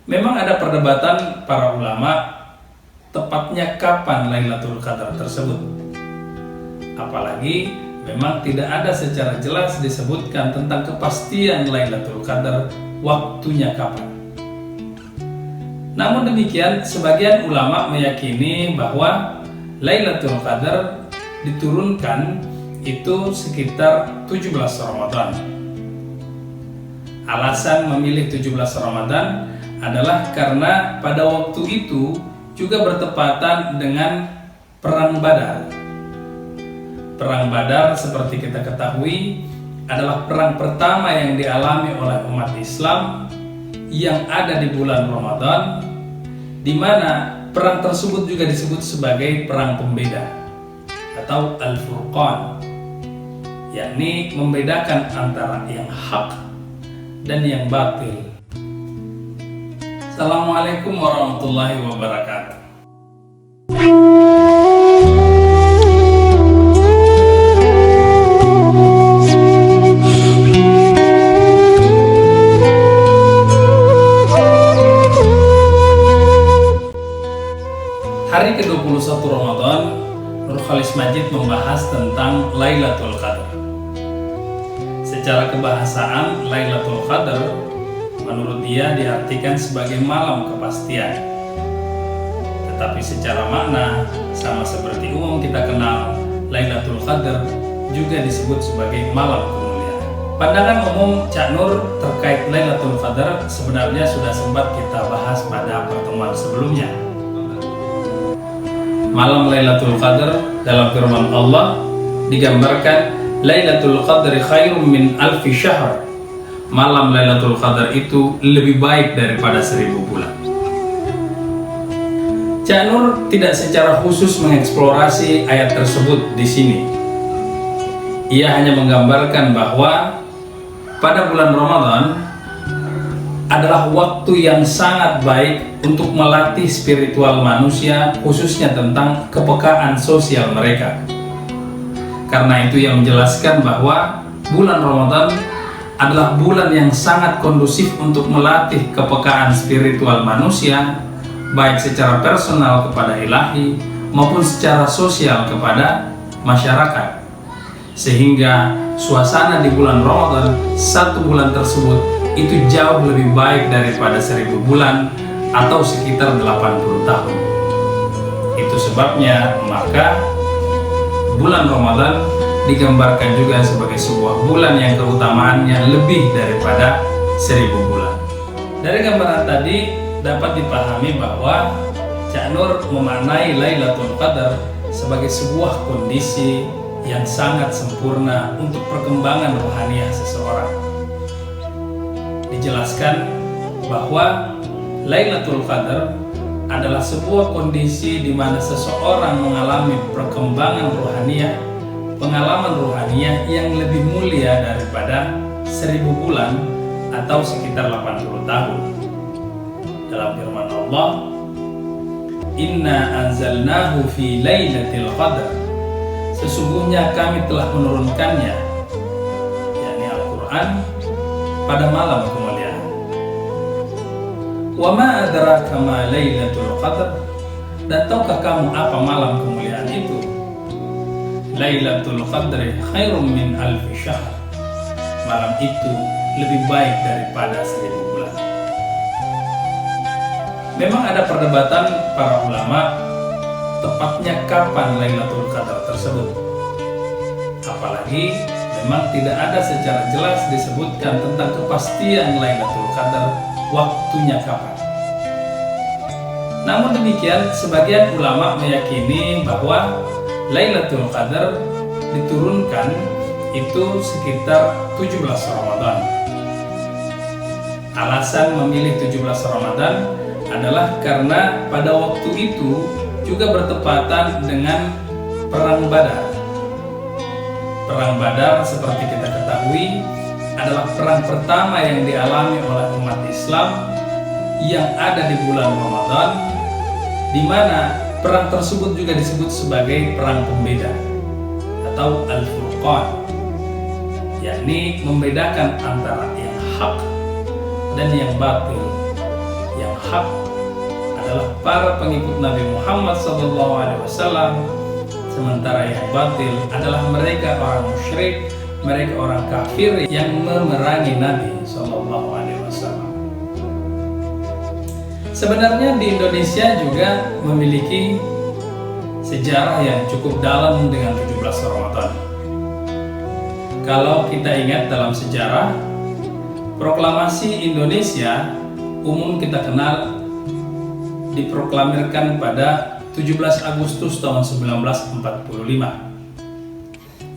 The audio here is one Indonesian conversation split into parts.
Memang ada perdebatan para ulama tepatnya kapan Lailatul Qadar tersebut. Apalagi memang tidak ada secara jelas disebutkan tentang kepastian Lailatul Qadar waktunya kapan. Namun demikian, sebagian ulama meyakini bahwa Lailatul Qadar diturunkan itu sekitar 17 Ramadan. Alasan memilih 17 Ramadan adalah karena pada waktu itu juga bertepatan dengan Perang Badar. Perang Badar seperti kita ketahui adalah perang pertama yang dialami oleh umat Islam yang ada di bulan Ramadan, di mana perang tersebut juga disebut sebagai perang pembeda atau Al-Furqan, yakni membedakan antara yang hak dan yang batil. Assalamualaikum warahmatullahi wabarakatuh. Hari ke-21 Ramadan, Nur Khalis Majid membahas tentang Lailatul Qadar. Secara kebahasaan, Lailatul Qadar menurut dia diartikan sebagai malam kepastian. Tetapi secara makna, sama seperti umum kita kenal, Lailatul Qadar juga disebut sebagai malam kemuliaan. Pandangan umum Cak Nur terkait Lailatul Qadar sebenarnya sudah sempat kita bahas pada pertemuan sebelumnya. Malam Lailatul Qadar dalam firman Allah digambarkan Lailatul Qadri khairum min alfi syahr. Malam Lailatul Qadar itu lebih baik daripada 1000 bulan. Cak Nur tidak secara khusus mengeksplorasi ayat tersebut di sini. Ia hanya menggambarkan bahwa pada bulan Ramadan adalah waktu yang sangat baik untuk melatih spiritual manusia, khususnya tentang kepekaan sosial mereka. Karena itu ia menjelaskan bahwa bulan Ramadan adalah bulan yang sangat kondusif untuk melatih kepekaan spiritual manusia, baik secara personal kepada ilahi maupun secara sosial kepada masyarakat. Sehingga suasana di bulan Ramadan, satu bulan tersebut itu jauh lebih baik daripada 1000 bulan atau sekitar 80 tahun. Itu sebabnya maka bulan Ramadan digambarkan juga sebagai sebuah bulan yang keutamaannya lebih daripada 1000 bulan. Dari gambaran tadi dapat dipahami bahwa Cak Nur memaknai Lailatul Qadar sebagai sebuah kondisi yang sangat sempurna untuk perkembangan rohaniah seseorang. Dijelaskan bahwa Lailatul Qadar adalah sebuah kondisi di mana seseorang mengalami perkembangan rohaniah, pengalaman rohaniah yang lebih mulia daripada 1000 bulan atau sekitar 80 tahun. Dalam firman Allah, Inna anzalnahu fi lailatul qadar. Sesungguhnya kami telah menurunkannya, yakni Al-Quran, pada malam kemuliaan. Wa ma adraka ma lailatul qadar. Dan tahukah kamu apa malam kemuliaan itu? Lailatul Qadri khairum min alfi syahr. Malam itu lebih baik daripada 1000 bulan. Memang ada perdebatan para ulama tepatnya kapan Lailatul Qadar tersebut. Apalagi memang tidak ada secara jelas disebutkan tentang kepastian Lailatul Qadar waktunya kapan. Namun demikian, sebagian ulama meyakini bahwa Lailatul Qadar diturunkan itu sekitar 17 Ramadan. Alasan memilih 17 Ramadan adalah karena pada waktu itu juga bertepatan dengan Perang Badar. Perang Badar seperti kita ketahui adalah perang pertama yang dialami oleh umat Islam yang ada di bulan Ramadan, di mana perang tersebut juga disebut sebagai perang pembeda atau Al-Furqan, yakni membedakan antara yang hak dan yang batil, yang hak adalah para pengikut Nabi Muhammad SAW, sementara yang batil adalah mereka orang musyrik, mereka orang kafir yang memerangi Nabi SAW. Sebenarnya di Indonesia juga memiliki sejarah yang cukup dalam dengan 17 Ramadan. Kalau kita ingat dalam sejarah, proklamasi Indonesia umum kita kenal diproklamirkan pada 17 Agustus tahun 1945.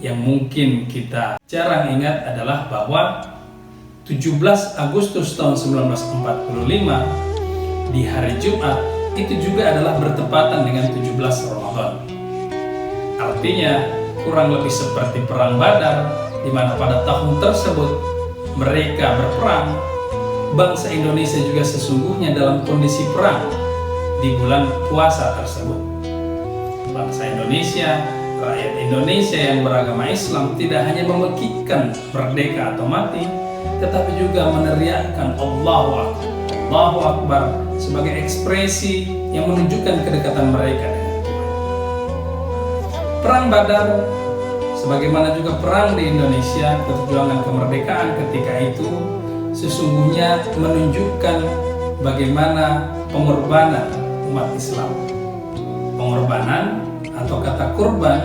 Yang mungkin kita jarang ingat adalah bahwa 17 Agustus tahun 1945 di hari Jumat itu juga adalah bertepatan dengan 17 Ramadan. Artinya kurang lebih seperti perang Badar, di mana pada tahun tersebut mereka berperang. Bangsa Indonesia juga sesungguhnya dalam kondisi perang di bulan puasa tersebut. Bangsa Indonesia, rakyat Indonesia yang beragama Islam tidak hanya memekikkan merdeka atau mati, tetapi juga meneriakkan Allahu Akbar, Allahu Akbar sebagai ekspresi yang menunjukkan kedekatan mereka dengan Tuhan. Perang Badar, sebagaimana juga perang di Indonesia, perjuangan kemerdekaan ketika itu sesungguhnya menunjukkan bagaimana pengorbanan umat Islam. Pengorbanan atau kata kurban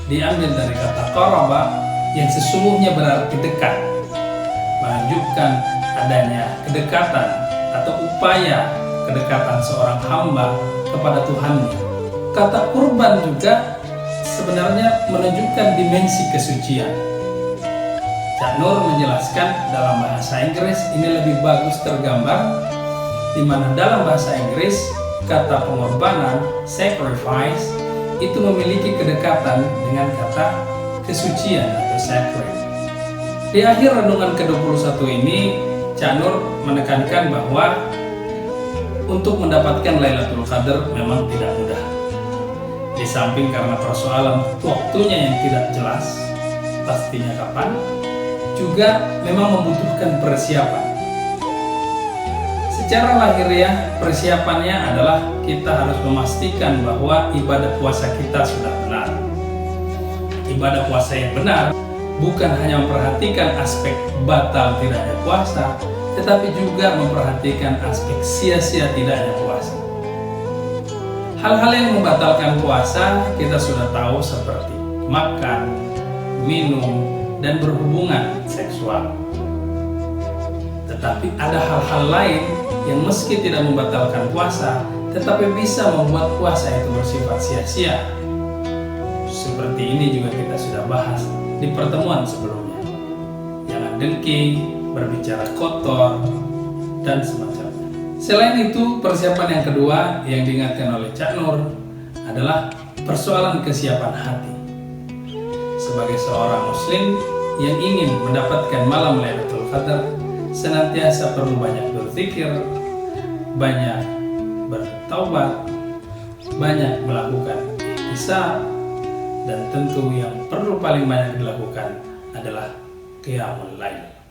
diambil dari kata qaraba yang sesungguhnya berarti dekat, menunjukkan adanya kedekatan atau upaya kedekatan seorang hamba kepada Tuhannya. Kata kurban juga sebenarnya menunjukkan dimensi kesucian. Cak Nur menjelaskan dalam bahasa Inggris ini lebih bagus tergambar, di mana dalam bahasa Inggris kata pengorbanan, sacrifice, itu memiliki kedekatan dengan kata kesucian atau sacred. Di akhir renungan ke-21 ini, Cak Nur menekankan bahwa untuk mendapatkan Lailatul Qadar memang tidak mudah. Di samping karena persoalan waktunya yang tidak jelas, pastinya kapan, juga memang membutuhkan persiapan. Secara lahiriah, persiapannya adalah kita harus memastikan bahwa ibadah puasa kita sudah benar. Ibadah puasa yang benar bukan hanya memperhatikan aspek batal tidaknya puasa, tetapi juga memperhatikan aspek sia-sia tidaknya puasa. Hal-hal yang membatalkan puasa kita sudah tahu seperti makan, minum, dan berhubungan seksual. Tetapi ada hal-hal lain yang meski tidak membatalkan puasa, tetapi bisa membuat puasa itu bersifat sia-sia. Seperti ini juga kita sudah bahas di pertemuan sebelumnya. Jangan dengki, berbicara kotor, dan semacamnya. Selain itu, persiapan yang kedua yang diingatkan oleh Cak Nur adalah persoalan kesiapan hati. Sebagai seorang muslim yang ingin mendapatkan malam Lailatul Qadar, senantiasa perlu banyak berzikir, banyak bertaubat, banyak melakukan ihtisab, dan tentu yang perlu paling banyak dilakukan adalah qiyamul lail.